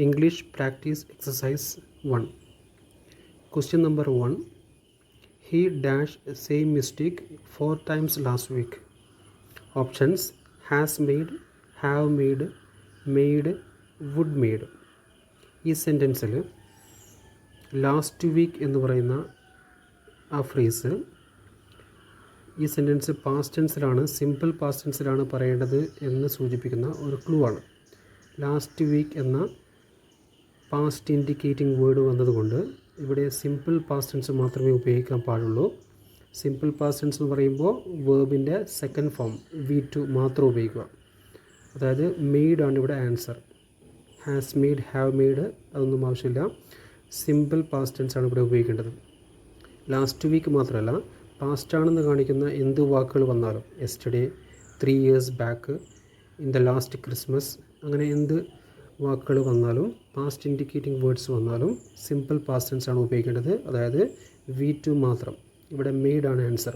English practice exercise 1. Question number 1. He dashed same mistake 4 times last week. Options: has made, have made, would made. ഈ സെൻറ്റൻസിൽ last week എന്ന് പറയുന്ന ആ phrase ഈ sentence past ടെൻസിലാണ്, simple past ടെൻസിലാണ് പറയേണ്ടത് എന്ന് സൂചിപ്പിക്കുന്ന ഒരു ക്ലൂ ആണ്. ലാസ്റ്റ് വീക്ക് എന്ന പാസ്റ്റ് ഇൻഡിക്കേറ്റിംഗ് വേർഡ് വന്നതുകൊണ്ട് ഇവിടെ സിമ്പിൾ പാസ്റ്റ് ടെൻസ് മാത്രമേ ഉപയോഗിക്കാൻ പാടുള്ളൂ. സിമ്പിൾ പാസ്റ്റ് ടെൻസ് എന്ന് പറയുമ്പോൾ വേർബിൻ്റെ സെക്കൻഡ് ഫോം V2 മാത്രം ഉപയോഗിക്കുക. അതായത് മെയ്ഡ് ആണ് ഇവിടെ answer. Has made, have made അതൊന്നും ആവശ്യമില്ല. സിമ്പിൾ പാസ്റ്റ് ടെൻസ് ആണ് ഇവിടെ ഉപയോഗിക്കേണ്ടത്. ലാസ്റ്റ് വീക്ക് മാത്രമല്ല, പാസ്റ്റാണെന്ന് കാണിക്കുന്ന എന്ത് വാക്കുകൾ വന്നാലും, yesterday, 3 years back, in the last Christmas, അങ്ങനെ എന്ത് വാക്കുകൾ വന്നാലും, പാസ്റ്റ് ഇൻഡിക്കേറ്റിംഗ് വേർഡ്സ് വന്നാലും സിമ്പിൾ പാസ്റ്റ് ടെൻസ് ആണ് ഉപയോഗിക്കേണ്ടത്. അതായത് V2 മാത്രം. ഇവിടെ മെയ്ഡ് ആണ് answer.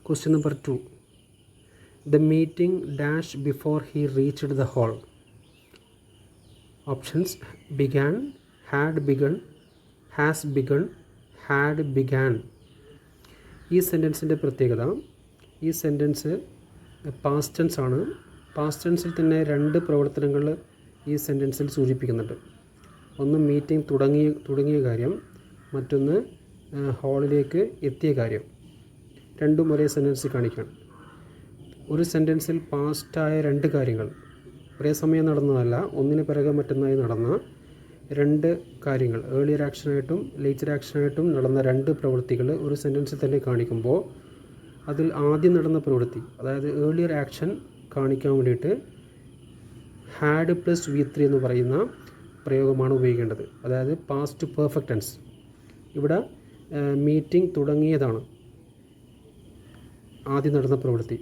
Question number 2. The meeting dash before he reached the hall. Options: began, had begun, has begun, had began. ഈ സെൻറ്റൻസിൻ്റെ പ്രത്യേകത, ഈ സെൻറ്റൻസ് പാസ്റ്റ് ടെൻസ് ആണ്. പാസ്റ്റ് ടെൻസിൽ തന്നെ 2 പ്രവർത്തനങ്ങൾ ഈ സെൻറ്റൻസിൽ സൂചിപ്പിക്കുന്നുണ്ട്. ഒന്ന് മീറ്റിംഗ് തുടങ്ങിയ കാര്യം, മറ്റൊന്ന് ഹാളിലേക്ക് എത്തിയ കാര്യം. രണ്ടും ഒരേ സെൻറ്റൻസിൽ കാണിക്കണം. ഒരു സെൻറ്റൻസിൽ പാസ്റ്റായ 2 കാര്യങ്ങൾ ഒരേ സമയം നടന്നതല്ല, ഒന്നിന് പിറകെ മറ്റൊന്നായി നടന്ന 2 കാര്യങ്ങൾ, ഏർലിയർ ആക്ഷനായിട്ടും ലേറ്റർ ആക്ഷനായിട്ടും നടന്ന 2 പ്രവൃത്തികൾ ഒരു സെൻറ്റൻസിൽ തന്നെ കാണിക്കുമ്പോൾ അതിൽ ആദ്യം നടന്ന പ്രവൃത്തി, അതായത് ഏർലിയർ ആക്ഷൻ കാണിക്കാൻ വേണ്ടിയിട്ട് ഹാഡ് പ്ലസ് V3 എന്ന് പറയുന്ന പ്രയോഗമാണ് ഉപയോഗിക്കേണ്ടത്. അതായത് പാസ്റ്റ് പെർഫെക്റ്റ് ടെൻസ്. ഇവിടെ മീറ്റിംഗ് തുടങ്ങിയതാണ് ആദ്യം നടന്ന പ്രവൃത്തി.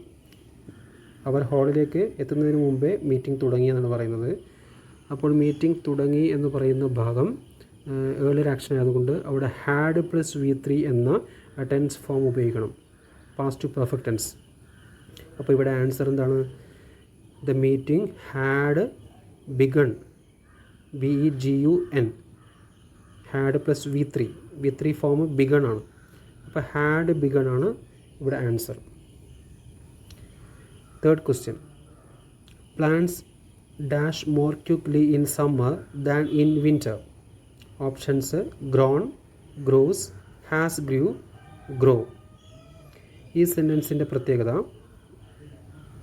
അവർ ഹാളിലേക്ക് എത്തുന്നതിന് മുമ്പേ മീറ്റിംഗ് തുടങ്ങിയെന്നാണ് പറയുന്നത്. അപ്പോൾ മീറ്റിംഗ് തുടങ്ങി എന്ന് പറയുന്ന ഭാഗം ഏർലിയർ ആക്ഷൻ ആയതുകൊണ്ട് അവിടെ ഹാഡ് പ്ലസ് V3 എന്ന ടെൻസ് ഫോം ഉപയോഗിക്കണം, പാസ്റ്റ് പെർഫെക്റ്റ് ടെൻസ്. അപ്പോൾ ഇവിടെ ആൻസർ എന്താണ്? The meeting had begun, BEGUN, had plus V3 form begun ആണ്. അപ്പോൾ ഹാഡ് ബിഗൺ ആണ് ഇവിടെ answer. Third question. Plants dash more quickly in summer than in winter. Options: grown, grows, has grew, grow. ഈ സെൻറ്റൻസിൻ്റെ പ്രത്യേകത,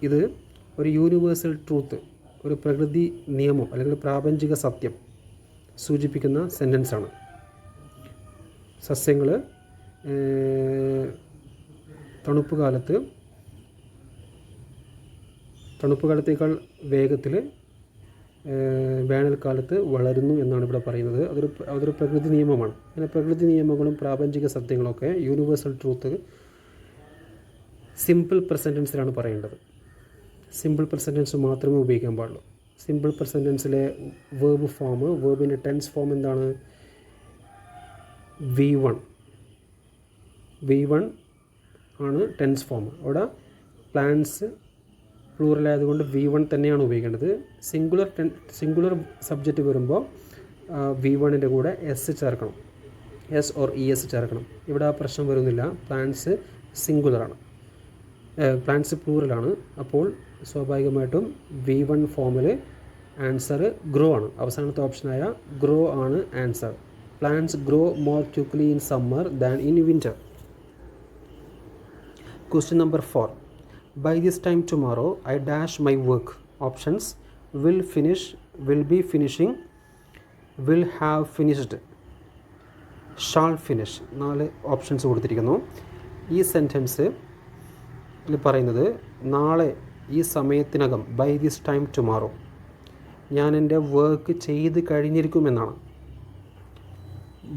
ഇത് ഒരു യൂണിവേഴ്സൽ ട്രൂത്ത്, ഒരു പ്രകൃതി നിയമം അല്ലെങ്കിൽ പ്രാപഞ്ചിക സത്യം സൂചിപ്പിക്കുന്ന സെൻറ്റൻസാണ്. സസ്യങ്ങൾ തണുപ്പ് കാലത്തേക്കാൾ വേഗത്തിൽ വേനൽക്കാലത്ത് വളരുന്നു എന്നാണ് ഇവിടെ പറയുന്നത്. അതൊരു പ്രകൃതി നിയമമാണ്. അങ്ങനെ പ്രകൃതി നിയമങ്ങളും പ്രാപഞ്ചിക സത്യങ്ങളൊക്കെ, യൂണിവേഴ്സൽ ട്രൂത്ത് സിമ്പിൾ പ്രസൻറ്റ് ടെൻസിലാണ് പറയേണ്ടത്. സിമ്പിൾ പ്രസൻറ്റ് ടെൻസ് മാത്രമേ ഉപയോഗിക്കാൻ പാടുള്ളൂ. സിമ്പിൾ പ്രസൻറ്റ് ടെൻസിലെ വേർബ് ഫോം, വേർബിൻ്റെ ടെൻസ് ഫോം എന്താണ്? V1 ആണ് ടെൻസ് ഫോം. അവിടെ പ്ലാന്റ്സ് പ്ലൂറൽ ആയതുകൊണ്ട് V1 തന്നെയാണ് ഉപയോഗിക്കേണ്ടത്. സിംഗുലർ സബ്ജക്റ്റ് വരുമ്പോൾ V1ൻ്റെ കൂടെ S ചേർക്കണം, S or ES ചേർക്കണം. ഇവിടെ ആ പ്രശ്നം വരുന്നില്ല. പ്ലാന്റ്സ് സിംഗുലറാണ്, പ്ലാന്റ്സ് പ്ലൂറലാണ്. അപ്പോൾ സ്വാഭാവികമായിട്ടും V1 ഫോമിൽ ആൻസർ ഗ്രോ ആണ്. അവസാനത്തെ ഓപ്ഷനായ ഗ്രോ ആണ് answer. Plants grow more quickly in summer than in winter. Question number 4. By this time tomorrow I dash my work. Options: will finish, will be finishing, will have finished, shall finish. 4 options കൊടുത്തിരിക്കുന്നു. ഈ sentence പറയുന്നത് നാളെ ഈ സമയത്തിനകം, by this time tomorrow, ഞാൻ എൻ്റെ work ചെയ്ത് കഴിഞ്ഞിരിക്കുമെന്നാണ്.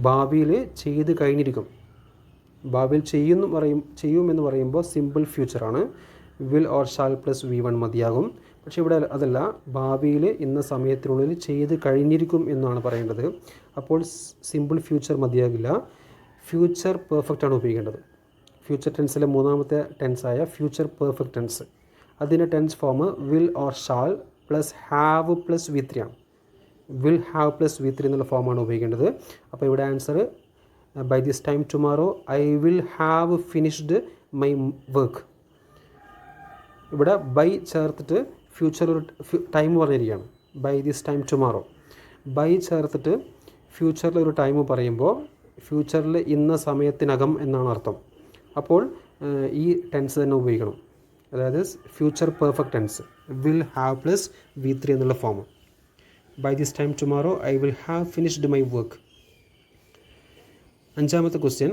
ഭാവിയിൽ ചെയ്ത് കഴിഞ്ഞിരിക്കും. ഭാവിയിൽ ചെയ്യുമെന്ന് പറയുമ്പോൾ സിമ്പിൾ ഫ്യൂച്ചറാണ്. Will or shall plus V1 മതിയാകും. പക്ഷേ ഇവിടെ അതല്ല, ഭാവിയിൽ ഇന്ന സമയത്തിനുള്ളിൽ ചെയ്ത് കഴിഞ്ഞിരിക്കും എന്നാണ് പറയേണ്ടത്. അപ്പോൾ സിമ്പിൾ ഫ്യൂച്ചർ മതിയാകില്ല, ഫ്യൂച്ചർ പെർഫെക്റ്റ് ആണ് ഉപയോഗിക്കേണ്ടത്. ഫ്യൂച്ചർ ടെൻസിലെ 3ാമത്തെ ടെൻസായ ഫ്യൂച്ചർ പെർഫെക്റ്റ് ടെൻസ്, അതിൻ്റെ tense form will or shall plus have plus V3 ആണ്. Will have plus V three എന്നുള്ള ഫോമാണ് ഉപയോഗിക്കേണ്ടത്. അപ്പോൾ ഇവിടെ answer by this time tomorrow I will have finished my work. ഇവിടെ ബൈ ചേർത്തിട്ട് ഫ്യൂച്ചർ ഒരു ടൈം പറഞ്ഞിരിക്കുകയാണ്. By this time tomorrow. By ചേർത്തിട്ട് ഫ്യൂച്ചറിൽ ഒരു ടൈം പറയുമ്പോൾ ഫ്യൂച്ചറിൽ ഇന്ന സമയത്തിനകം എന്നാണ് അർത്ഥം. അപ്പോൾ ഈ ടെൻസ് തന്നെ ഉപയോഗിക്കണം. അതായത് future perfect tense will have plus V three എന്നുള്ള form. By this time tomorrow I will have finished my work. അഞ്ചാമത്തെ ക്വസ്റ്റ്യൻ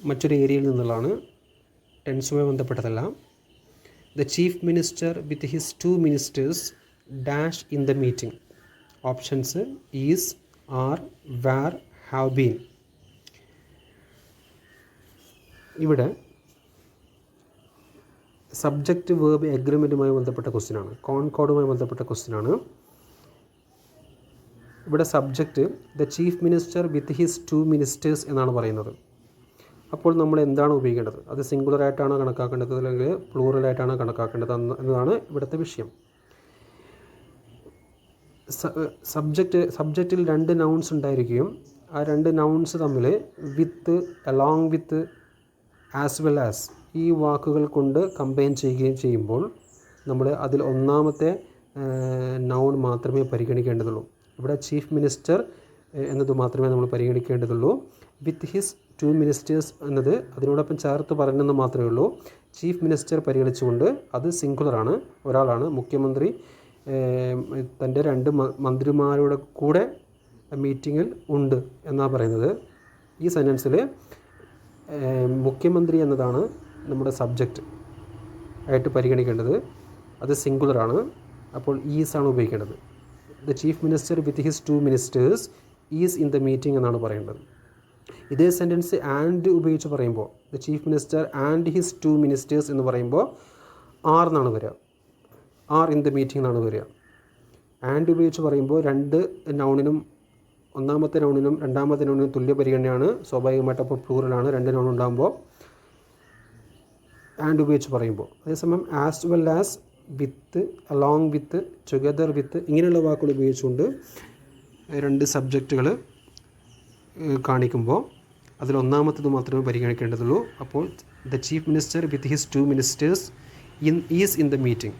മറ്റൊരു ഏരിയയിൽ നിന്നുള്ളതാണ്, ടെൻസുമായി ബന്ധപ്പെട്ടതല്ല. The chief minister with his 2 ministers dash in the meeting. Options is, are, were, have been. ഇവിടെ subject verb എഗ്രിമെൻറ്റുമായി ബന്ധപ്പെട്ട ക്വസ്റ്റ്യനാണ്, കോൺകോഡുമായി ബന്ധപ്പെട്ട ക്വസ്റ്റ്യനാണ്. ഇവിടെ subject the chief minister with his 2 ministers എന്നാണ് പറയുന്നത്. അപ്പോൾ നമ്മൾ എന്താണ് ഉപയോഗിക്കേണ്ടത്? അത് സിംഗുലറായിട്ടാണോ കണക്കാക്കേണ്ടത് അല്ലെങ്കിൽ പ്ലൂറലായിട്ടാണോ കണക്കാക്കേണ്ടത് എന്നതാണ് ഇവിടുത്തെ വിഷയം. സബ്ജക്റ്റിൽ 2 നൗൺസ് ഉണ്ടായിരിക്കുകയും ആ 2 നൗൺസ് തമ്മിൽ with, along with, as well as ഈ വാക്കുകൾ കൊണ്ട് കമ്പൈൻ ചെയ്യുകയും ചെയ്യുമ്പോൾ നമ്മൾ അതിൽ ഒന്നാമത്തെ നൗൺ മാത്രമേ പരിഗണിക്കേണ്ടതുള്ളൂ. ഇവിടെ ചീഫ് മിനിസ്റ്റർ എന്നത് മാത്രമേ നമ്മൾ പരിഗണിക്കേണ്ടതുള്ളൂ. വിത്ത് ഹിസ് 2 മിനിസ്റ്റേഴ്സ് എന്നത് അതിനോടൊപ്പം ചേർത്ത് പറഞ്ഞെന്ന് മാത്രമേ ഉള്ളൂ. ചീഫ് മിനിസ്റ്റർ പരിഗണിച്ചുകൊണ്ട് അത് സിംഗുലറാണ്, ഒരാളാണ്. മുഖ്യമന്ത്രി തൻ്റെ 2 മന്ത്രിമാരുടെ കൂടെ മീറ്റിങ്ങിൽ ഉണ്ട് എന്നാണ് പറയുന്നത്. ഈ സെൻറ്റൻസിൽ മുഖ്യമന്ത്രി എന്നതാണ് നമ്മുടെ സബ്ജക്റ്റ് ആയിട്ട് പരിഗണിക്കേണ്ടത്. അത് സിംഗുലറാണ്. അപ്പോൾ ഈസാണ് ഉപയോഗിക്കേണ്ടത്. The chief minister with his 2 ministers is in the meeting എന്നാണ് പറയേണ്ടത്. ഇതേ സെൻറ്റൻസ് ആൻഡ് ഉപയോഗിച്ച് പറയുമ്പോൾ the chief minister and his 2 ministers എന്ന് പറയുമ്പോൾ ആർ എന്നാണ് വരിക, ആർ ഇൻ ദ മീറ്റിംഗ് എന്നാണ് വരിക. ആൻഡ് ഉപയോഗിച്ച് പറയുമ്പോൾ 2 നൗണിനും ഒന്നാമത്തെ നൗണിനും രണ്ടാമത്തെ നൗണിനും തുല്യ പരിഗണനയാണ് സ്വാഭാവികമായിട്ട്. അപ്പോൾ പ്ലൂറലാണ് 2 നൗൺ ഉണ്ടാകുമ്പോൾ ആൻഡ് ഉപയോഗിച്ച് പറയുമ്പോൾ. അതേസമയം as well as, with, along with, together with ഇങ്ങനെയുള്ള വാക്കുകൾ ഉപയോഗിച്ചുകൊണ്ട് 2 സബ്ജക്റ്റുകൾ കാണിക്കുമ്പോൾ അതിലൊന്നാമത്തത് മാത്രമേ പരിഗണിക്കേണ്ടതുള്ളൂ. അപ്പോൾ the chief minister with his 2 ministers is in the meeting.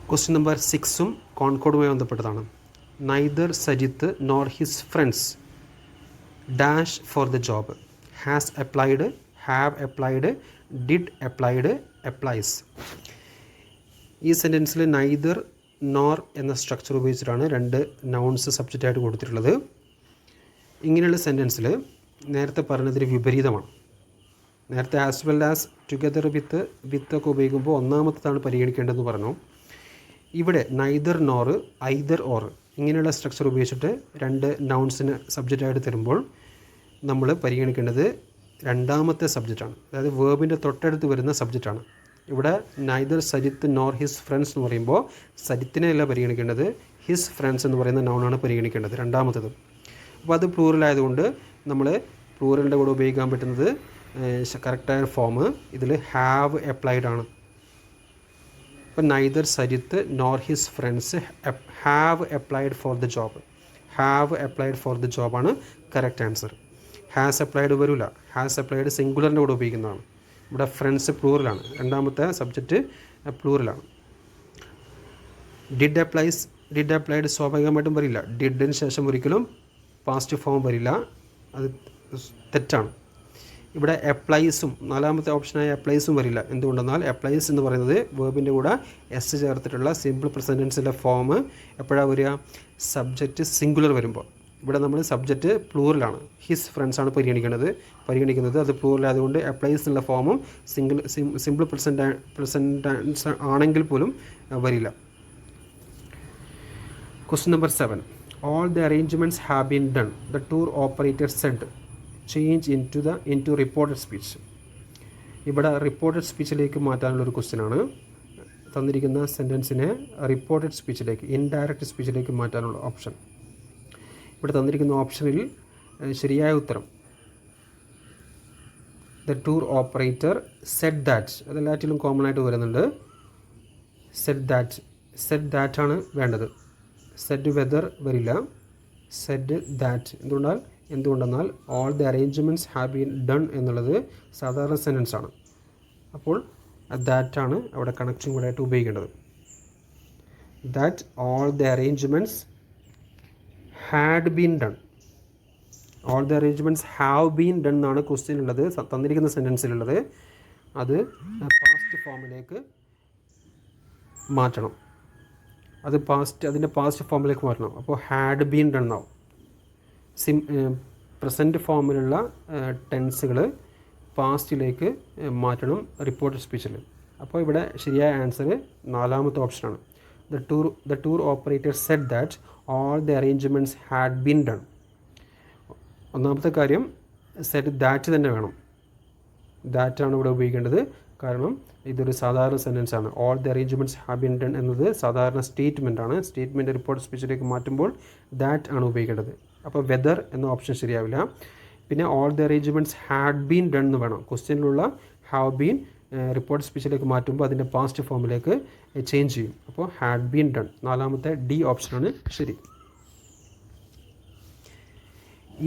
Question number 6ഉം കോൺകോഡുമായി ബന്ധപ്പെട്ടതാണ്. Neither Sajith nor his friends dash for the job. Has applied, have applied, did applied, applies. ഈ സെൻറ്റൻസിൽ നൈദർ, നോർ എന്ന സ്ട്രക്ചർ ഉപയോഗിച്ചിട്ടാണ് 2 നൗൺസ് സബ്ജക്റ്റായിട്ട് കൊടുത്തിട്ടുള്ളത്. ഇങ്ങനെയുള്ള സെൻറ്റൻസിൽ നേരത്തെ പറഞ്ഞതിന് വിപരീതമാണ്. നേരത്തെ as well as, together with, വിത്തൊക്കെ ഉപയോഗിക്കുമ്പോൾ ഒന്നാമത്തേതാണ് പരിഗണിക്കേണ്ടതെന്ന് പറഞ്ഞു. ഇവിടെ നൈദർ നോർ, ഐദർ ഓർ ഇങ്ങനെയുള്ള സ്ട്രക്ചർ ഉപയോഗിച്ചിട്ട് 2 നൗൺസിന് സബ്ജക്റ്റായിട്ട് തരുമ്പോൾ നമ്മൾ പരിഗണിക്കേണ്ടത് രണ്ടാമത്തെ സബ്ജക്റ്റാണ്. അതായത് വേർബിൻ്റെ തൊട്ടടുത്ത് വരുന്ന സബ്ജക്റ്റാണ്. ഇവിടെ neither Sajith nor his friends എന്ന് പറയുമ്പോൾ സജിത്തിനെയല്ല പരിഗണിക്കേണ്ടത്, ഹിസ് ഫ്രണ്ട്സ് എന്ന് പറയുന്ന നൗണാണ് പരിഗണിക്കേണ്ടത്, രണ്ടാമത്തത്. അപ്പോൾ അത് പ്ലൂറലായതുകൊണ്ട് നമ്മൾ പ്ലൂറലിൻ്റെ കൂടെ ഉപയോഗിക്കാൻ പറ്റുന്നത് കറക്റ്റായ ഫോം ഇതിൽ ഹാവ് അപ്ലൈഡ് ആണ്. അപ്പോൾ neither Sajith nor his friends have applied for the job. Have applied for the ജോബാണ് കറക്റ്റ് ആൻസർ. ഹാസ് അപ്ലൈഡ് വരില്ല. ഹാസ് അപ്ലൈഡ് സിംഗുലറിൻ്റെ കൂടെ ഉപയോഗിക്കുന്നതാണ്. ഇവിടെ ഫ്രണ്ട്സ് പ്ലൂറലാണ്, രണ്ടാമത്തെ സബ്ജക്റ്റ് പ്ലൂറലാണ്. ഡിഡ് അപ്ലൈസ്, ഡിഡ് അപ്ലൈഡ് സ്വാഭാവികമായിട്ടും വരില്ല. ഡിഡിന് ശേഷം ഒരിക്കലും പാസ്റ്റ് ഫോം വരില്ല, അത് തെറ്റാണ്. ഇവിടെ അപ്ലൈസും, നാലാമത്തെ ഓപ്ഷനായ അപ്ലൈസും വരില്ല. എന്തുകൊണ്ടെന്നാൽ അപ്ലൈസ് എന്ന് പറയുന്നത് വേർബിൻ്റെ കൂടെ എസ് ചേർത്തിട്ടുള്ള സിമ്പിൾ പ്രസൻറ്റൻസിൻ്റെ ഫോം എപ്പോഴാണ് വരിക? സബ്ജക്റ്റ് സിംഗുലർ വരുമ്പോൾ. ഇവിടെ നമ്മൾ സബ്ജക്റ്റ് പ്ലൂറലാണ്, ഹിസ് ഫ്രണ്ട്സാണ് പരിഗണിക്കുന്നത്. അത് പ്ലൂറലായതുകൊണ്ട് അപ്ലൈസ് എന്നുള്ള ഫോമും സിമ്പിൾ പ്രസൻറ്റൻസ് ആണെങ്കിൽ പോലും വരില്ല. Question number 7. All the arrangements have been done, the tour operator said. Change into reported speech. ഇവിടെ റിപ്പോർട്ടഡ് സ്പീച്ചിലേക്ക് മാറ്റാനുള്ളൊരു ക്വസ്റ്റ്യനാണ്. തന്നിരിക്കുന്ന സെൻറ്റൻസിനെ റിപ്പോർട്ടഡ് സ്പീച്ചിലേക്ക്, ഇൻഡയറക്റ്റ് സ്പീച്ചിലേക്ക് മാറ്റാനുള്ള ഓപ്ഷൻ. ഇവിടെ തന്നിരിക്കുന്ന ഓപ്ഷനിൽ ശരിയായ ഉത്തരം the tour operator said that, അതെല്ലാറ്റിലും കോമൺ ആയിട്ട് വരുന്നുണ്ട്. സെഡ് ദാറ്റ് ആണ് വേണ്ടത്. സെഡ് വെദർ വരില്ല, സെഡ് ദാറ്റ്. എന്തുകൊണ്ടെന്നാൽ all the arrangements have been done എന്നുള്ളത് സാധാരണ സെൻറ്റൻസ് ആണ്. അപ്പോൾ ദാറ്റാണ് അവിടെ കണക്റ്റിംഗ് വേർഡായിട്ട് ഉപയോഗിക്കേണ്ടത്. That all the arrangements had been done. All the arrangements have been done എന്നാണ് ക്വസ്റ്റ്യനുള്ളത്, തന്നിരിക്കുന്ന സെൻറ്റൻസിലുള്ളത്. അത് പാസ്റ്റ് ഫോമിലേക്ക് മാറ്റണം. അതിൻ്റെ പാസ്റ്റ് ഫോമിലേക്ക് മാറ്റണം. അപ്പോൾ ഹാഡ് ബീൻ ഡൺ ആവും. പ്രസൻറ്റ് ഫോമിലുള്ള ടെൻസുകൾ പാസ്റ്റിലേക്ക് മാറ്റണം റിപ്പോർട്ടഡ് സ്പീച്ചിൽ. അപ്പോൾ ഇവിടെ ശരിയായ ആൻസർ 4ാമത്തെ ഓപ്ഷനാണ്. The tour operator said that all the arrangements had been done. ഒന്നാമത്തെ കാര്യം സെഡ് ദാറ്റ് തന്നെ വേണം. ദാറ്റാണ് ഇവിടെ ഉപയോഗിക്കേണ്ടത്. കാരണം ഇതൊരു സാധാരണ സെൻറ്റൻസ് ആണ്. All the arrangements have been done എന്നത് സാധാരണ സ്റ്റേറ്റ്മെൻ്റ് ആണ്. സ്റ്റേറ്റ്മെൻറ്റ് റിപ്പോർട്ട് സ്പീച്ചിലേക്ക് മാറ്റുമ്പോൾ ദാറ്റ് ആണ് ഉപയോഗിക്കേണ്ടത്. അപ്പോൾ വെദർ എന്ന ഓപ്ഷൻ ശരിയാവില്ല. പിന്നെ all the arrangements had been done എന്ന് വേണം. ക്വസ്റ്റ്യനിലുള്ള ഹാവ് ബീൻ റിപ്പോർട്ട് സ്പീച്ചിലേക്ക് മാറ്റുമ്പോൾ അതിൻ്റെ പാസ്റ്റ് ഫോമിലേക്ക് ചേഞ്ച് ചെയ്യും. അപ്പോൾ ഹാഡ് ബീൻ ഡൺ. 4ാമത്തെ ഡി ഓപ്ഷനാണ് ശരി.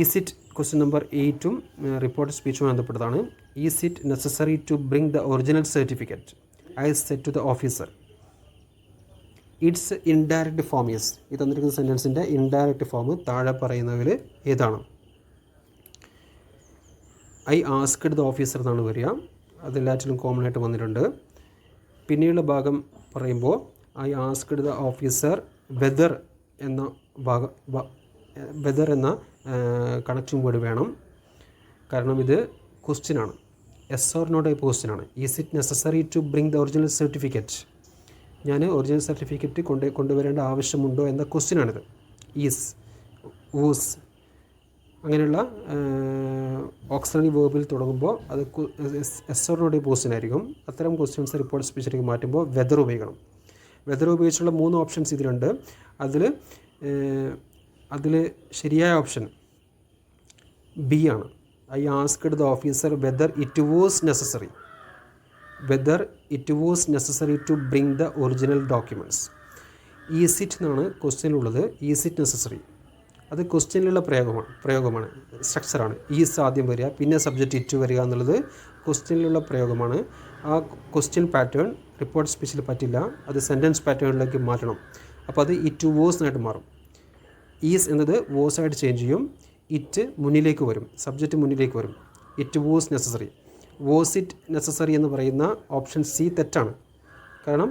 Is it question number 8 report സ്പീച്ചുമായി ബന്ധപ്പെട്ടതാണ്. Is it necessary to bring the original certificate I said to the officer. It's indirect form is. ഈ തന്നിരിക്കുന്ന സെൻറ്റൻസിൻ്റെ ഇൻഡയറക്റ്റ് ഫോം താഴെ പറയുന്നവർ ഏതാണ്? ഐ ആസ്ക്ഡ് ദ ഓഫീസർ എന്നാണ് വരിക. അതെല്ലാറ്റിലും കോമൺ ആയിട്ട് വന്നിട്ടുണ്ട്. പിന്നീടുള്ള ഭാഗം പറയുമ്പോൾ I asked the officer whether എന്ന വെദർ എന്ന കണക്റ്റിംഗ് വേർഡ് വേണം. കാരണം ഇത് ക്വസ്റ്റ്യനാണ്. എസ് ഓർ നോ ടൈപ്പ് ക്വസ്റ്റ്യനാണ്. Is it necessary to bring the original certificate. ഞാൻ ഒറിജിനൽ സർട്ടിഫിക്കറ്റ് കൊണ്ടുവരേണ്ട ആവശ്യമുണ്ടോ എന്ന ക്വസ്റ്റ്യനാണിത്. ഈസ്, വൂസ് അങ്ങനെയുള്ള ഓക്സിലറി വേർബിൽ തുടങ്ങുമ്പോൾ അത് yes or no type question ആയിരിക്കും. അത്തരം ക്വസ്റ്റ്യൻസ് റിപ്പോർട്ട് സ്പീച്ചിലേക്ക് മാറ്റുമ്പോൾ വെദർ ഉപയോഗിക്കണം. വെദർ ഉപയോഗിച്ചുള്ള 3 ഓപ്ഷൻസ് ഇതിലുണ്ട്. അതിൽ ശരിയായ ഓപ്ഷൻ ബി ആണ്. I asked the officer whether it was necessary. Whether it was necessary to bring the original documents. Is it എന്നാണ് ക്വസ്റ്റ്യനിലുള്ളത്. ഈസ് ഇറ്റ് നെസസറി അത് ക്വസ്റ്റ്യനിലുള്ള പ്രയോഗമാണ്, സ്ട്രക്ചറാണ്. ഈസ് ആദ്യം വരിക, പിന്നെ സബ്ജക്റ്റ് ഇറ്റ് വരിക എന്നുള്ളത് ക്വസ്റ്റ്യനിലുള്ള പ്രയോഗമാണ്. ആ ക്വസ്റ്റ്യൻ പാറ്റേൺ റിപ്പോർട്ട് സ്പീച്ചിൽ പറ്റില്ല. അത് സെൻറ്റൻസ് പാറ്റേണിലേക്ക് മാറ്റണം. അപ്പോൾ അത് ഇറ്റ് വാസ് ആയിട്ട് മാറും. ഈസ് എന്നത് വാസ് ആയിട്ട് ചേഞ്ച് ചെയ്യും. ഇറ്റ് മുന്നിലേക്ക് വരും, സബ്ജക്റ്റ് മുന്നിലേക്ക് വരും. It was necessary. Was it necessary എന്ന് പറയുന്ന ഓപ്ഷൻ സി തെറ്റാണ്. കാരണം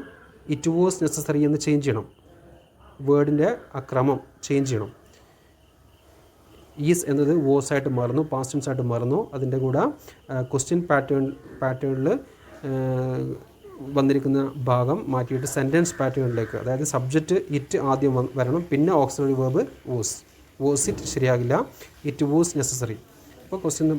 ഇറ്റ് വാസ് നെസസറി എന്ന് ചേഞ്ച് ചെയ്യണം. വേർഡിൻ്റെ ആ ക്രമം ചേഞ്ച് ചെയ്യണം. ഈസ് എന്നത് വാസ് ആയിട്ട് മാറുന്നു, പാസ്റ്റ് ടെൻസ് ആയിട്ട് മാറുന്നു. അതിൻ്റെ കൂടെ ക്വസ്റ്റ്യൻ പാറ്റേണിൽ വന്നിരിക്കുന്ന ഭാഗം മാറ്റിയിട്ട് സെൻറ്റൻസ് പാറ്റേണിലേക്ക്, അതായത് സബ്ജക്റ്റ് ഇറ്റ് ആദ്യം വരണം, പിന്നെ ഓക്സിലറി വേർബ് വാസ് ഇറ്റ് ശരിയാകില്ല. It was necessary. അപ്പോൾ ക്വസ്റ്റ്യൻ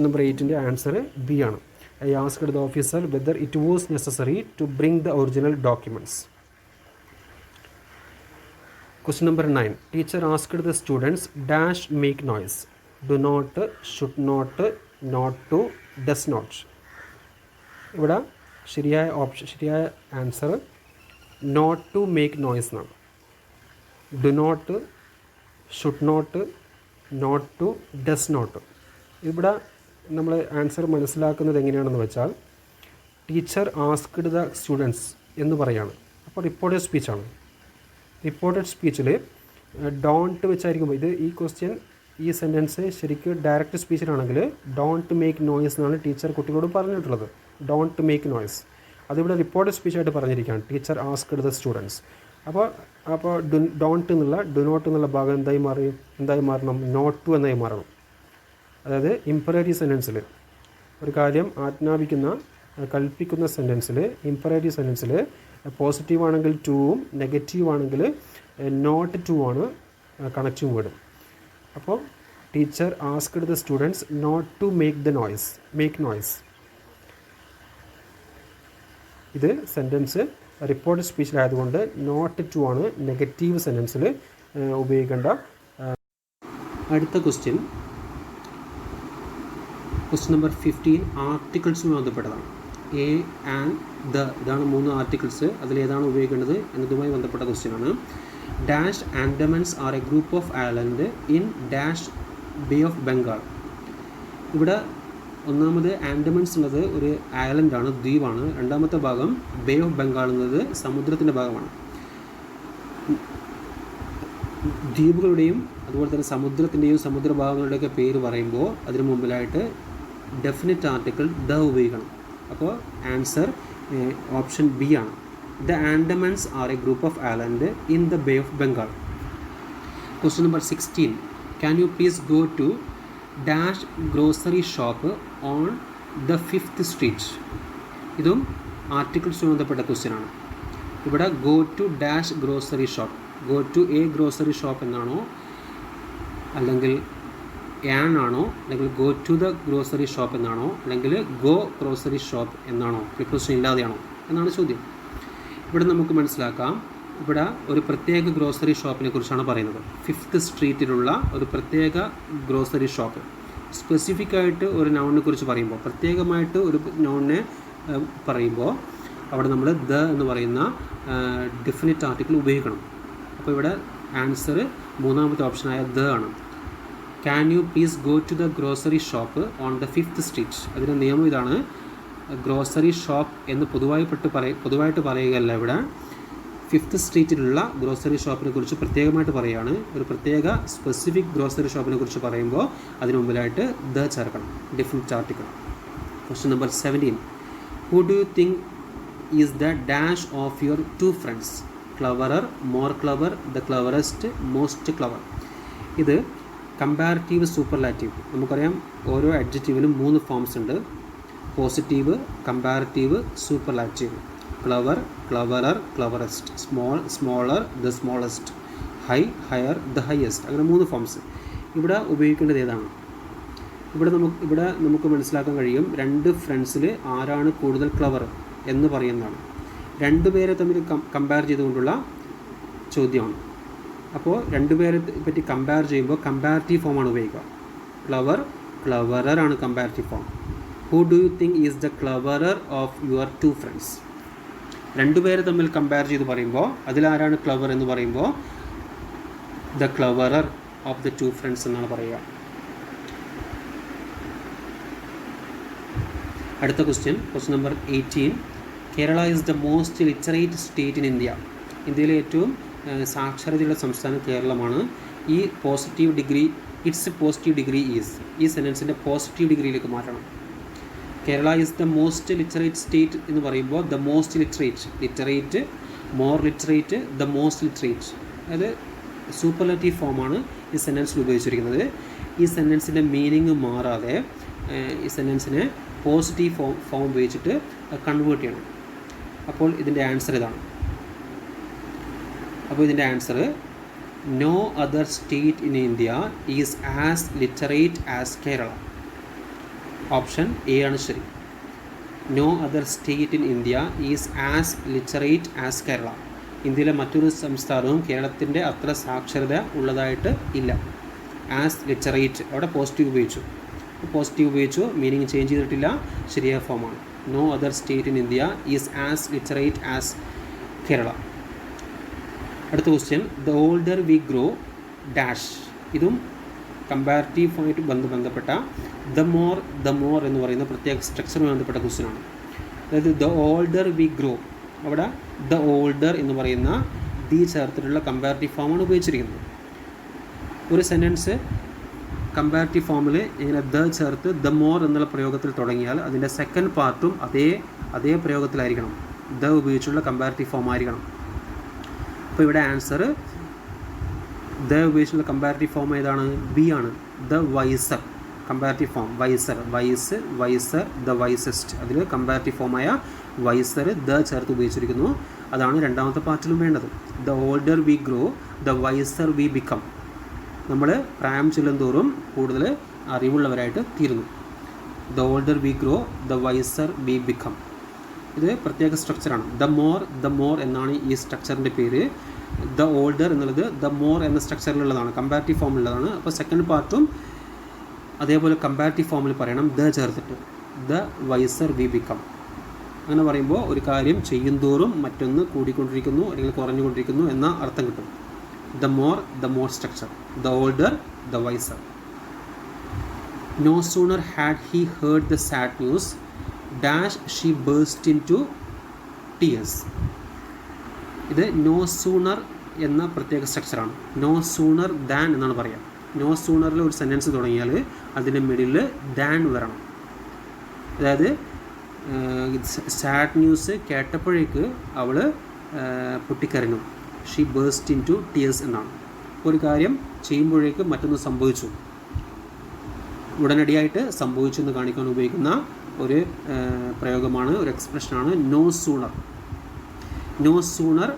നമ്പർ 8ൻ്റെ ആൻസർ ബി ആണ്. I asked the officer whether it was necessary to bring the original documents. Question number 9. Teacher asked the students dash make noise. Do not, should not, not to, does not. ഇവിടെ ശരിയായ answer not to make noise എന്നാണ്. Do not, should not, not to, does not. ഇവിടെ നമ്മൾ answer മനസ്സിലാക്കുന്നത് എങ്ങനെയാണെന്ന് വെച്ചാൽ teacher asked the students എന്ന് പറയുകയാണ്. അപ്പോൾ റിപ്പോർട്ടഡ് സ്പീച്ചാണ്. റിപ്പോർട്ടഡ് സ്പീച്ചിൽ ഡോണ്ട് വെച്ചായിരിക്കും ഇത്. ഈ ക്വസ്റ്റ്യൻ, ഈ സെൻറ്റൻസ് ശരിക്കും ഡയറക്റ്റ് സ്പീച്ചിലാണെങ്കിൽ ഡോണ്ട് മേക്ക് നോയ്സ് എന്നാണ് ടീച്ചർ കുട്ടികളോട് പറഞ്ഞിട്ടുള്ളത്. Don't make noise. അതിവിടെ റിപ്പോർട്ടഡ് സ്പീച്ചായിട്ട് പറഞ്ഞിരിക്കുകയാണ്. Teacher asked the students. അപ്പോൾ ഡോണ്ട് എന്നുള്ള ഡു നോട്ട് എന്നുള്ള ഭാഗം എന്തായി മാറണം? നോട്ട് ടു എന്നായി മാറണം. അതായത് ഇംപറേറ്റീവ് സെൻറ്റൻസിൽ ഒരു കാര്യം കൽപ്പിക്കുന്ന സെൻറ്റൻസിൽ, ഇംപറേറ്റീവ് സെൻറ്റൻസിൽ പോസിറ്റീവ് ആണെങ്കിൽ ടൂവും നെഗറ്റീവ് ആണെങ്കിൽ നോട്ട് ടു ആണ് കണക്റ്റിംഗ് വേർഡ്. അപ്പോൾ teacher asked the students not to make noise. ഇത് സെൻറ്റൻസ് റിപ്പോർട്ട് സ്പീച്ചിലായതുകൊണ്ട് നോട്ട് ടു ആണ് നെഗറ്റീവ് സെൻറ്റൻസിൽ ഉപയോഗിക്കേണ്ട. അടുത്ത ക്വസ്റ്റ്യൻ നമ്പർ 15 ആർട്ടിക്കിൾസുമായി ബന്ധപ്പെട്ടതാണ്. എ ആൻഡ് ദ ഇതാണ് 3 ആർട്ടിക്കിൾസ്. അതിലേതാണ് ഉപയോഗിക്കേണ്ടത് എന്നതുമായി ബന്ധപ്പെട്ട ക്വസ്റ്റ്യനാണ്. Dash Andamans are a group of island in dash bay of Bengal. ഇവിടെ ഒന്നാമത് ആൻഡമാൻസ് എന്നത് ഒരു ഐലൻഡാണ്, ദ്വീപാണ്. രണ്ടാമത്തെ ഭാഗം ബേ ഓഫ് ബംഗാൾ എന്നത് സമുദ്രത്തിൻ്റെ ഭാഗമാണ്. ദ്വീപുകളുടെയും അതുപോലെ തന്നെ സമുദ്രത്തിൻ്റെയും സമുദ്രഭാഗങ്ങളുടെയൊക്കെ പേര് പറയുമ്പോൾ അതിന് മുമ്പിലായിട്ട് ഡെഫിനിറ്റ് ആർട്ടിക്കിൾ ദ ഉപയോഗിക്കണം. അപ്പോൾ ആൻസർ ഓപ്ഷൻ ബി ആണ്. The Andamans are a group of island in the bay of Bengal. Question number 16. Can you please go to dash grocery shop on the 5th street. ഇതും ആർട്ടിക്കിൾസുമായി ബന്ധപ്പെട്ട ക്വസ്റ്റ്യനാണ്. ഇവിടെ go to dash grocery shop, go to a grocery shop എന്നാണോ, അല്ലെങ്കിൽ an ആണോ, അല്ലെങ്കിൽ go to the grocery shop എന്നാണോ, അല്ലെങ്കിൽ ഗോ ഗ്രോസറി ഷോപ്പ് എന്നാണോ, പ്രിപ്പോസിഷൻ ഇല്ലാതെയാണോ എന്നാണ് ചോദ്യം. ഇവിടെ നമുക്ക് മനസ്സിലാക്കാം, ഇവിടെ ഒരു പ്രത്യേക ഗ്രോസറി ഷോപ്പിനെ കുറിച്ചാണ് പറയുന്നത്. 5th സ്ട്രീറ്റിലുള്ള ഒരു പ്രത്യേക ഗ്രോസറി ഷോപ്പ്. സ്പെസിഫിക് ആയിട്ട് ഒരു നൗണിനെ കുറിച്ച് പറയുമ്പോൾ, പ്രത്യേകമായിട്ട് ഒരു നൗണിനെ പറയുമ്പോൾ അവിടെ നമ്മൾ ദ എന്ന് പറയുന്ന ഡെഫിനിറ്റ് ആർട്ടിക്കിൾ ഉപയോഗിക്കണം. അപ്പോൾ ഇവിടെ ആൻസർ മൂന്നാമത്തെ ഓപ്ഷനായ ദ ആണ്. Can you please go to the grocery shop on the 5th street. അതിൻ്റെ നിയമം ഇതാണ്. ഗ്രോസറി ഷോപ്പ് എന്ന് പൊതുവായിട്ട് പറയുകയല്ല. ഇവിടെ 5th സ്ട്രീറ്റിലുള്ള ഗ്രോസറി ഷോപ്പിനെ കുറിച്ച് പ്രത്യേകമായിട്ട് പറയുകയാണ്. ഒരു പ്രത്യേക സ്പെസിഫിക് ഗ്രോസറി ഷോപ്പിനെ കുറിച്ച് പറയുമ്പോൾ അതിന് മുമ്പിലായിട്ട് ദ ചേർക്കണം, definite article. Question number 17. Who do you think is the dash of your 2 friends? Cleverer, more clever, the cleverest, most clever. ഇത് കമ്പാരിറ്റീവ് സൂപ്പർലാറ്റീവ്. നമുക്കറിയാം ഓരോ അഡ്ജക്റ്റീവിനും 3 ഫോംസ് ഉണ്ട്. Positive, comparative, superlative. Clever, cleverer, cleverest. Small, smaller, the smallest. High, higher, the highest. അങ്ങനെ 3 forms. ഇവിടെ ഉപയോഗിക്കേണ്ടത് ഏതാണ്? ഇവിടെ നമുക്ക് മനസ്സിലാക്കാൻ കഴിയും 2 ഫ്രണ്ട്സിൽ ആരാണ് കൂടുതൽ ക്ലവർ എന്ന് പറയുന്നതാണ്. 2 പേരെ തമ്മിൽ കമ്പയർ ചെയ്തുകൊണ്ടുള്ള ചോദ്യമാണ്. അപ്പോൾ 2 പേരെ പറ്റി കമ്പയർ ചെയ്യുമ്പോൾ കമ്പാരിറ്റീവ് ഫോമാണ് ഉപയോഗിക്കുക. ക്ലവർ, ക്ലവറർ ആണ് comparative form. Who do you think is the cleverer of your 2 friends? 2 പേര് തമ്മിൽ കമ്പയർ ചെയ്ത് പറയുമ്പോൾ അതിലാരാണ് ക്ലവർ എന്ന് പറയുമ്പോൾ the cleverer of the 2 friends എന്നാണ് പറയുക. അടുത്ത question number 18. Kerala is the most literate state in India. ഇന്ത്യയിലെ ഏറ്റവും സാക്ഷരതയുള്ള സംസ്ഥാനം കേരളമാണ്. ഈ positive degree, it's positive degree is, ഈ സെൻറ്റൻസിൻ്റെ പോസിറ്റീവ് ഡിഗ്രിയിലേക്ക് മാറ്റണം. Kerala is the most literate state എന്ന് പറയുമ്പോൾ the most literate, more literate, the most literate, അത് സൂപ്പർലാറ്റീവ് ഫോമാണ് ഈ സെൻറ്റൻസിൽ ഉപയോഗിച്ചിരിക്കുന്നത്. ഈ സെൻറ്റൻസിൻ്റെ മീനിങ് മാറാതെ ഈ സെൻറ്റൻസിനെ പോസിറ്റീവ് ഫോം ഉപയോഗിച്ചിട്ട് കൺവേർട്ട് ചെയ്യണം. അപ്പോൾ ഇതിൻ്റെ ആൻസർ ഇതാണ്. അപ്പോൾ ഇതിൻ്റെ answer no other state in India is as literate as Kerala. Option A ആണ് ശരി. No other state in India is as literate as Kerala. ഇന്ത്യയിലെ മറ്റൊരു സംസ്ഥാനവും കേരളത്തിൻ്റെ അത്ര സാക്ഷരത ഉള്ളതായിട്ട് ഇല്ല. ആസ് ലിറ്ററേറ്റ് അവിടെ പോസിറ്റീവ് ഉപയോഗിച്ചു, മീനിങ് ചേഞ്ച് ചെയ്തിട്ടില്ല, ശരിയായ ഫോമാണ്. No other state in India is as literate as Kerala. അടുത്ത question. The older we grow dash. ഇതും കമ്പാരിറ്റീവായിട്ട് ബന്ധപ്പെട്ട ദ മോർ എന്ന് പറയുന്ന പ്രത്യേക സ്ട്രക്ചറുമായി ബന്ധപ്പെട്ട ക്വസ്റ്റ്യനാണ്. അതായത് ദ ഓൾഡർ വി ഗ്രോ, അവിടെ ദ ഓൾഡർ എന്ന് പറയുന്ന ദി ചേർത്തിട്ടുള്ള കമ്പാരിറ്റീവ് ഫോമാണ് ഉപയോഗിച്ചിരിക്കുന്നത്. ഒരു സെൻറ്റൻസ് കമ്പാരിറ്റീവ് ഫോമിൽ ഇങ്ങനെ ദ ചേർത്ത് ദ മോർ എന്നുള്ള പ്രയോഗത്തിൽ തുടങ്ങിയാൽ അതിൻ്റെ സെക്കൻഡ് പാർട്ടും അതേ പ്രയോഗത്തിലായിരിക്കണം, ദ ഉപയോഗിച്ചുള്ള കമ്പാരിറ്റീവ് ഫോം ആയിരിക്കണം. അപ്പോൾ ഇവിടെ ആൻസർ ദ ഉപയോഗിച്ചുള്ള കമ്പാരിറ്റീവ് ഫോം ഏതാണ്? ബി ആണ്. The wiser comparative form. Wiser, the wisest. അതിൽ കമ്പാരിറ്റീവ് ഫോമായ വൈസർ ദ ചേർത്ത് ഉപയോഗിച്ചിരിക്കുന്നു. അതാണ് രണ്ടാമത്തെ പാർട്ടിലും വേണ്ടത്. The older we grow, the wiser we become. നമ്മൾ പ്രായം ചെല്ലുന്തോറും കൂടുതൽ അറിവുള്ളവരായിട്ട് തീരുന്നു. The older we grow, the wiser we become. ഇത് പ്രത്യേക സ്ട്രക്ചറാണ്. ദ മോർ എന്നാണ് ഈ സ്ട്രക്ചറിൻ്റെ പേര്. ദ ഓൾഡർ എന്നുള്ളത് ദ മോർ എന്ന സ്ട്രക്ചറിലുള്ളതാണ്, കമ്പാരിറ്റീവ് ഫോമിലുള്ളതാണ്. അപ്പോൾ സെക്കൻഡ് പാർട്ടും അതേപോലെ കമ്പാരിറ്റീവ് ഫോമിൽ പറയണം, ദ ചേർത്തിട്ട്. The wiser we become. അങ്ങനെ പറയുമ്പോൾ ഒരു കാര്യം ചെയ്യുന്തോറും മറ്റൊന്ന് കൂടിക്കൊണ്ടിരിക്കുന്നു അല്ലെങ്കിൽ കുറഞ്ഞുകൊണ്ടിരിക്കുന്നു എന്ന അർത്ഥം കിട്ടും. The more structure, the older the wiser. No sooner had he heard the sad news dash she burst into tears. ഇത് നോ സൂണർ എന്ന പ്രത്യേക സ്ട്രക്ചറാണ്. നോ സൂണർ ദാൻ എന്നാണ് പറയുക. നോ സൂണറിൽ ഒരു സെൻറ്റൻസ് തുടങ്ങിയാൽ അതിൻ്റെ മിഡിൽ ദാൻ വരണം. അതായത് സാഡ് ന്യൂസ് കേട്ടപ്പോഴേക്ക് അവൾ പൊട്ടിക്കരഞ്ഞു. She burst into tears എന്നാണ്. ഒരു കാര്യം ചെയ്യുമ്പോഴേക്ക് മറ്റൊന്ന് സംഭവിച്ചു, ഉടനടിയായിട്ട് സംഭവിച്ചു എന്ന് കാണിക്കാൻ ഉപയോഗിക്കുന്ന ഒരു പ്രയോഗമാണ്, ഒരു എക്സ്പ്രഷനാണ് നോ സൂണർ. നോ സൂണർ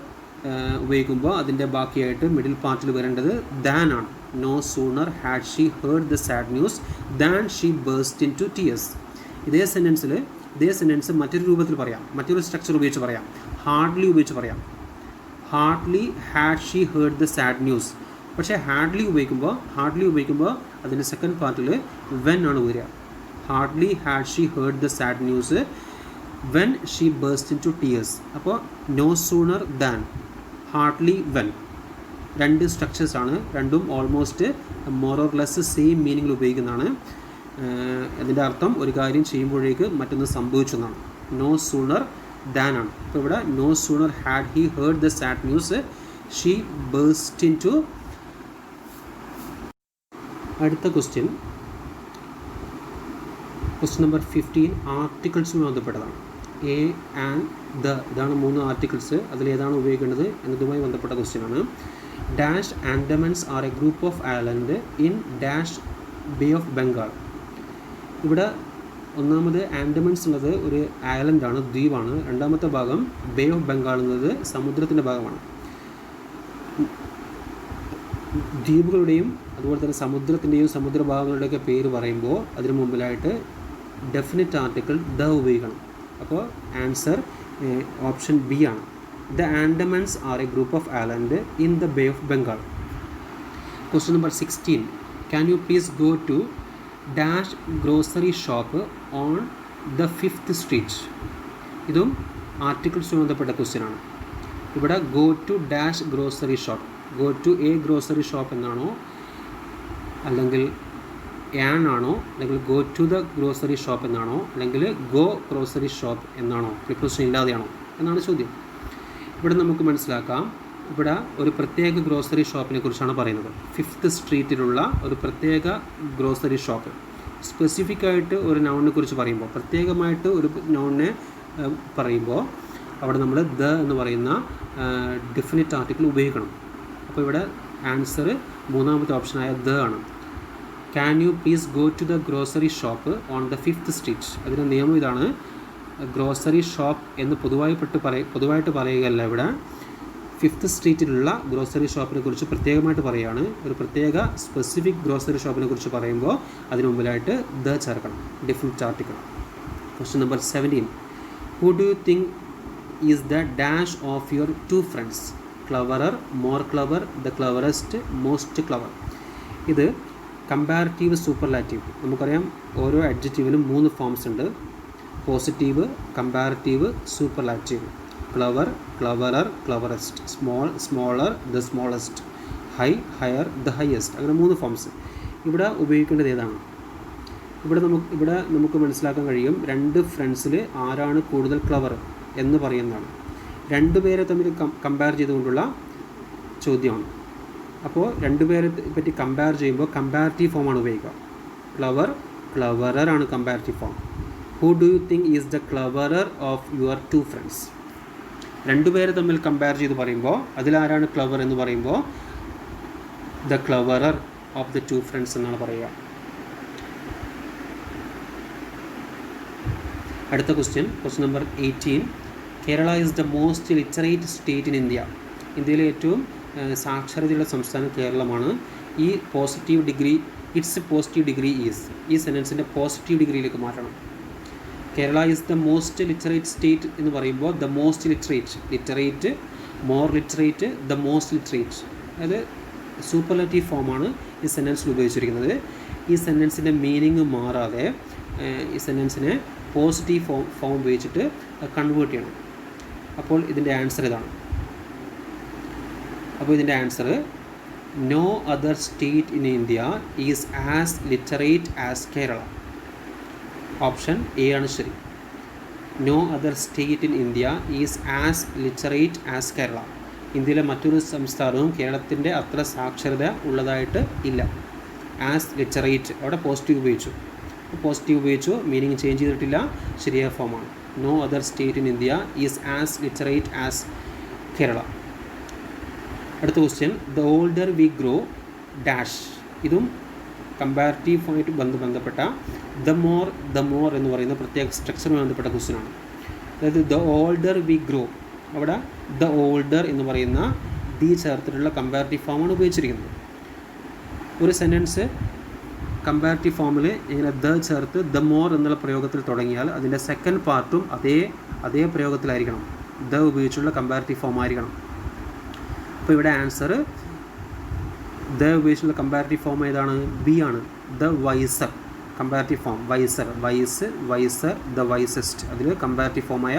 ഉപയോഗിക്കുമ്പോൾ അതിൻ്റെ ബാക്കിയായിട്ട് മിഡിൽ പാർട്ടിൽ വരേണ്ടത് ദാൻ ആണ്. No sooner had she heard the sad news than she burst into tears. ഇതേ സെൻറ്റൻസ് മറ്റൊരു രൂപത്തിൽ പറയാം, മറ്റൊരു സ്ട്രക്ചർ ഉപയോഗിച്ച് പറയാം. ഹാർഡ്ലി ഉപയോഗിച്ച് പറയാം. Hardly had she heard the sad news. പക്ഷേ ഹാർഡ്ലി ഉപയോഗിക്കുമ്പോൾ അതിൻ്റെ സെക്കൻഡ് പാർട്ടിൽ വെൻ ആണ് വരിക. Hardly had she heard the sad news when she burst into tears. അപ്പോൾ no sooner than, hardly when, രണ്ട് സ്ട്രക്ചേഴ്സാണ്. രണ്ടും almost more or less same മീനിങ്ങിൽ ഉപയോഗിക്കുന്നതാണ്. അതിൻ്റെ അർത്ഥം ഒരു കാര്യം ചെയ്യുമ്പോഴേക്ക് മറ്റൊന്ന് സംഭവിച്ചു എന്നാണ്. നോ സൂണർ ദാൻ ആണ്. അപ്പോൾ ഇവിടെ no sooner had he heard the sad news she burst into. അടുത്ത ക്വസ്റ്റ്യൻ നമ്പർ 15 ആർട്ടിക്കിൾസുമായി ബന്ധപ്പെട്ടതാണ്. എ ആൻഡ് ദ, ഇതാണ് 3 ആർട്ടിക്കിൾസ്. അതിലേതാണ് ഉപയോഗിക്കേണ്ടത് എന്നതുമായി ബന്ധപ്പെട്ട ക്വസ്റ്റ്യനാണ്. Dash Andamans are a group of island in dash bay of Bengal. ഇവിടെ ഒന്നാമത് ആൻഡമാൻസ് ഉള്ളത് ഒരു ഐലൻഡാണ്, ദ്വീപാണ്. രണ്ടാമത്തെ ഭാഗം ബേ ഓഫ് ബംഗാൾ എന്നത് സമുദ്രത്തിൻ്റെ ഭാഗമാണ്. ദ്വീപുകളുടെയും അതുപോലെ തന്നെ സമുദ്രത്തിൻ്റെയും സമുദ്രഭാഗങ്ങളുടെയൊക്കെ പേര് പറയുമ്പോൾ അതിന് മുമ്പിലായിട്ട് ഡെഫിനിറ്റ് ആർട്ടിക്കിൾ ദ ഉപയോഗിക്കണം. അപ്പോൾ ആൻസർ ഓപ്ഷൻ ബി ആണ്. The Andamans are a group of island in the bay of Bengal. Question number 16. Can you please go to dash grocery shop on the 5th street. ഇതും ആർട്ടിക്കിൾസുമായി ബന്ധപ്പെട്ട ക്വസ്റ്റ്യനാണ്. ഇവിടെ go to dash grocery shop, go to a grocery shop എന്നാണോ, അല്ലെങ്കിൽ an ആണോ, അല്ലെങ്കിൽ go to the grocery shop എന്നാണോ, അല്ലെങ്കിൽ ഗോ ഗ്രോസറി ഷോപ്പ് എന്നാണോ, പ്രിപ്പോസിഷൻ ഇല്ലാതെയാണോ എന്നാണ് ചോദ്യം. ഇവിടെ നമുക്ക് മനസ്സിലാക്കാം, ഇവിടെ ഒരു പ്രത്യേക ഗ്രോസറി ഷോപ്പിനെ കുറിച്ചാണ് പറയുന്നത്. 5th സ്ട്രീറ്റിലുള്ള ഒരു പ്രത്യേക ഗ്രോസറി ഷോപ്പ്. സ്പെസിഫിക് ആയിട്ട് ഒരു നൗണിനെ കുറിച്ച് പറയുമ്പോൾ, പ്രത്യേകമായിട്ട് ഒരു നൗണിനെ പറയുമ്പോൾ അവിടെ നമ്മൾ ദ എന്ന് പറയുന്ന ഡെഫിനിറ്റ് ആർട്ടിക്കിൾ ഉപയോഗിക്കണം. അപ്പോൾ ഇവിടെ ആൻസർ മൂന്നാമത്തെ ഓപ്ഷനായ ദ ആണ്. Can you please go to the grocery shop on the 5th street. അതിൻ്റെ നിയമം ഇതാണ്. ഗ്രോസറി ഷോപ്പ് എന്ന് പൊതുവായിട്ട് പറയുകയല്ല. ഇവിടെ 5th സ്ട്രീറ്റിലുള്ള ഗ്രോസറി ഷോപ്പിനെ കുറിച്ച് പ്രത്യേകമായിട്ട് പറയുകയാണ്. ഒരു പ്രത്യേക സ്പെസിഫിക് ഗ്രോസറി ഷോപ്പിനെ കുറിച്ച് പറയുമ്പോൾ അതിന് മുമ്പിലായിട്ട് ദ ചേർക്കണം, definite article. Question number 17. Who do you think is the dash of your 2 friends? Cleverer, more clever, the cleverest, most clever. ഇത് കമ്പാരിറ്റീവ് സൂപ്പർലാറ്റീവ്. നമുക്കറിയാം ഓരോ അഡ്ജക്റ്റീവിനും 3 ഫോംസ് ഉണ്ട്. Positive, comparative, superlative. Clever, cleverer, cleverest. Small, smaller, the smallest. High, higher, the highest. അങ്ങനെ 3 forms. ഇവിടെ ഉപയോഗിക്കേണ്ടത് ഏതാണ്? ഇവിടെ നമുക്ക് മനസ്സിലാക്കാൻ കഴിയും 2 ഫ്രണ്ട്സിൽ ആരാണ് കൂടുതൽ ക്ലവർ എന്ന് പറയുന്നതാണ്. 2 പേരെ തമ്മിൽ കമ്പയർ ചെയ്തുകൊണ്ടുള്ള ചോദ്യമാണ്. അപ്പോൾ 2 പേരെ പറ്റി കമ്പയർ ചെയ്യുമ്പോൾ കമ്പാരിറ്റീവ് ഫോമാണ് ഉപയോഗിക്കുക. ക്ലവർ, ക്ലവറർ ആണ് comparative form. Who do you think is the cleverer of your 2 friends? 2 പേരെ തമ്മിൽ കമ്പയർ ചെയ്ത് പറയുമ്പോൾ അതിലാരാണ് ക്ലവർ എന്ന് പറയുമ്പോൾ the cleverer of the 2 friends എന്നാണ് പറയുക. അടുത്ത question number 18. Kerala is the most literate state in India. ഇന്ത്യയിലെ ഏറ്റവും സാക്ഷരതയുള്ള സംസ്ഥാനം കേരളമാണ്. ഈ positive degree, it's positive degree is, ഈ സെൻറ്റൻസിൻ്റെ പോസിറ്റീവ് ഡിഗ്രിയിലേക്ക് മാറ്റണം. Kerala is the most literate state എന്ന് പറയുമ്പോൾ the most literate, more literate, the most literate, അത് സൂപ്പർലേറ്റീവ് ഫോമാണ് ഈ സെൻറ്റൻസിൽ ഉപയോഗിച്ചിരിക്കുന്നത്. ഈ സെൻറ്റൻസിൻ്റെ മീനിങ് മാറാതെ ഈ സെൻറ്റൻസിനെ പോസിറ്റീവ് ഫോം ഉപയോഗിച്ചിട്ട് കൺവേർട്ട് ചെയ്യണം. അപ്പോൾ ഇതിൻ്റെ ആൻസർ ഇതാണ്. അപ്പോൾ ഇതിൻ്റെ answer no other state in India is as literate as Kerala. Option A ആണ് ശരി. No other state in India is as literate as Kerala. ഇന്ത്യയിലെ മറ്റൊരു സംസ്ഥാനവും കേരളത്തിൻ്റെ അത്ര സാക്ഷരത ഉള്ളതായിട്ട് ഇല്ല. ആസ് ലിറ്ററേറ്റ് അവിടെ പോസിറ്റീവ് ഉപയോഗിച്ചു, മീനിങ് ചേഞ്ച് ചെയ്തിട്ടില്ല, ശരിയായ ഫോമാണ്. No other state in India is as literate as Kerala. അടുത്ത question, the older we grow dash. ഇതും കമ്പാരിറ്റീവ് ആയിട്ട് ബന്ധപ്പെട്ട ദ മോർ എന്ന് പറയുന്ന പ്രത്യേക സ്ട്രക്ചറുമായി ബന്ധപ്പെട്ട ക്വസ്റ്റ്യനാണ്. അതായത് ദ ഓൾഡർ വി ഗ്രോ, അവിടെ ദ ഓൾഡർ എന്ന് പറയുന്ന ദി ചേർത്തിട്ടുള്ള കമ്പാരിറ്റീവ് ഫോമാണ് ഉപയോഗിച്ചിരിക്കുന്നത്. ഒരു സെൻറ്റൻസ് കമ്പാരിറ്റീവ് ഫോമിൽ ഇങ്ങനെ ദ ചേർത്ത് ദ മോർ എന്നുള്ള പ്രയോഗത്തിൽ തുടങ്ങിയാൽ അതിൻ്റെ സെക്കൻഡ് പാർട്ടും അതേ പ്രയോഗത്തിലായിരിക്കണം, ദ ഉപയോഗിച്ചുള്ള കമ്പാരിറ്റീവ് ഫോം ആയിരിക്കണം. അപ്പോൾ ഇവിടെ ആൻസർ ദ ഉപയോഗിച്ചുള്ള കമ്പാരിറ്റീവ് ഫോം ഏതാണ്? ബി ആണ്. The wiser comparative form. Wiser the wisest, അതിൽ കമ്പാരിറ്റീവ് ഫോമായ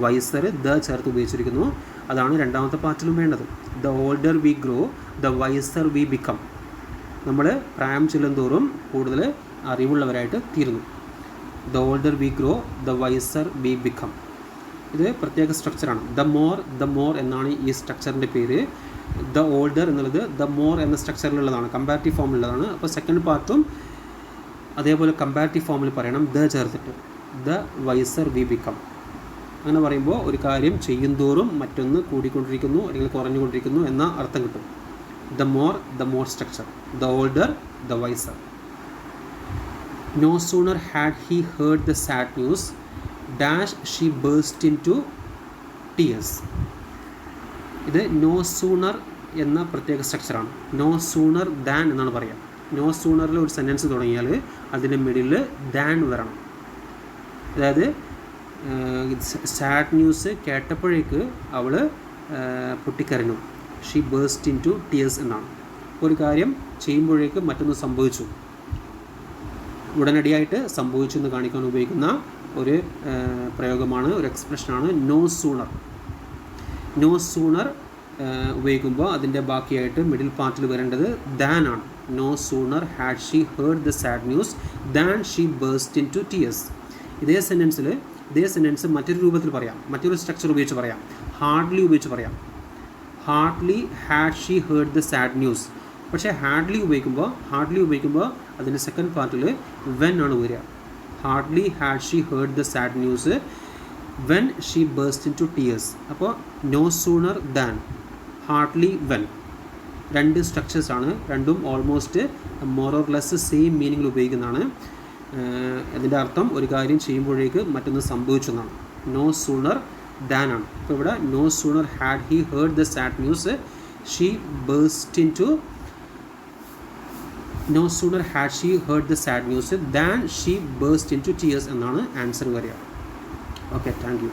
വൈസർ ദ ചേർത്ത് ഉപയോഗിച്ചിരിക്കുന്നു. അതാണ് രണ്ടാമത്തെ പാർട്ടിലും വേണ്ടത്. The older we grow the wiser we become. നമ്മൾ പ്രായം ചെല്ലുന്തോറും കൂടുതൽ അറിവുള്ളവരായിട്ട് തീരുന്നു. The older we grow the wiser we become. ഇത് പ്രത്യേക സ്ട്രക്ചറാണ്. ദ മോർ എന്നാണ് ഈ സ്ട്രക്ചറിൻ്റെ പേര്. ദ ഓൾഡർ എന്നുള്ളത് ദ മോർ എന്ന സ്ട്രക്ചറിലുള്ളതാണ്, കമ്പാരിറ്റീവ് ഫോമിലുള്ളതാണ്. അപ്പോൾ സെക്കൻഡ് പാർട്ടും അതേപോലെ കമ്പാരിറ്റീവ് ഫോമിൽ പറയണം, ദ ചേർത്തിട്ട്. The wiser we become. അങ്ങനെ പറയുമ്പോൾ ഒരു കാര്യം ചെയ്യുന്തോറും മറ്റൊന്ന് കൂടിക്കൊണ്ടിരിക്കുന്നു അല്ലെങ്കിൽ കുറഞ്ഞുകൊണ്ടിരിക്കുന്നു എന്ന അർത്ഥം കിട്ടും. The more structure. The older the wiser. No sooner had he heard the sad news dash she burst into tears. ഇത് നോ സൂണർ എന്ന പ്രത്യേക സ്ട്രക്ചറാണ്. നോ സൂണർ ദാൻ എന്നാണ് പറയുക. നോ സൂണറിൽ ഒരു സെൻറ്റൻസ് തുടങ്ങിയാൽ അതിൻ്റെ മിഡിൽ ദാൻ വരണം. അതായത് സാഡ് ന്യൂസ് കേട്ടപ്പോഴേക്ക് അവൾ പൊട്ടിക്കരഞ്ഞു. She burst into tears എന്നാണ്. ഒരു കാര്യം ചെയ്യുമ്പോഴേക്ക് മറ്റൊന്ന് സംഭവിച്ചു, ഉടനടിയായിട്ട് സംഭവിച്ചു എന്ന് കാണിക്കാൻ ഉപയോഗിക്കുന്ന ഒരു പ്രയോഗമാണ്, ഒരു എക്സ്പ്രഷനാണ് നോ സൂണർ. നോ സൂണർ ഉപയോഗിക്കുമ്പോൾ അതിൻ്റെ ബാക്കിയായിട്ട് മിഡിൽ പാർട്ടിൽ വരേണ്ടത് ദാൻ ആണ്. No sooner had she heard the sad news than she burst into tears. ഇതേ സെൻറ്റൻസ് മറ്റൊരു രൂപത്തിൽ പറയാം, മറ്റൊരു സ്ട്രക്ചർ ഉപയോഗിച്ച് പറയാം. ഹാർഡ്ലി ഉപയോഗിച്ച് പറയാം. Hardly had she heard the sad news. പക്ഷേ ഹാർഡ്ലി ഉപയോഗിക്കുമ്പോൾ അതിൻ്റെ സെക്കൻഡ് പാർട്ടിൽ വെൻ ആണ് വരിക. Hardly had she heard the sad news when she burst into tears. അപ്പോൾ no sooner than, hardly when. രണ്ട് സ്ട്രക്ചേഴ്സാണ്, രണ്ടും almost more or less same മീനിങ്ങിൽ ഉപയോഗിക്കുന്നതാണ്. അതിൻ്റെ അർത്ഥം ഒരു കാര്യം ചെയ്യുമ്പോഴേക്ക് മറ്റൊന്ന് സംഭവിച്ചു എന്നാണ്. നോ സൂണർ ദാൻ ആണ്. അപ്പോൾ ഇവിടെ no sooner had he heard the sad news she burst into no sooner had she heard the sad news than she burst into tears എന്നാണ് ആൻസർ വരിക. Okay, thank U.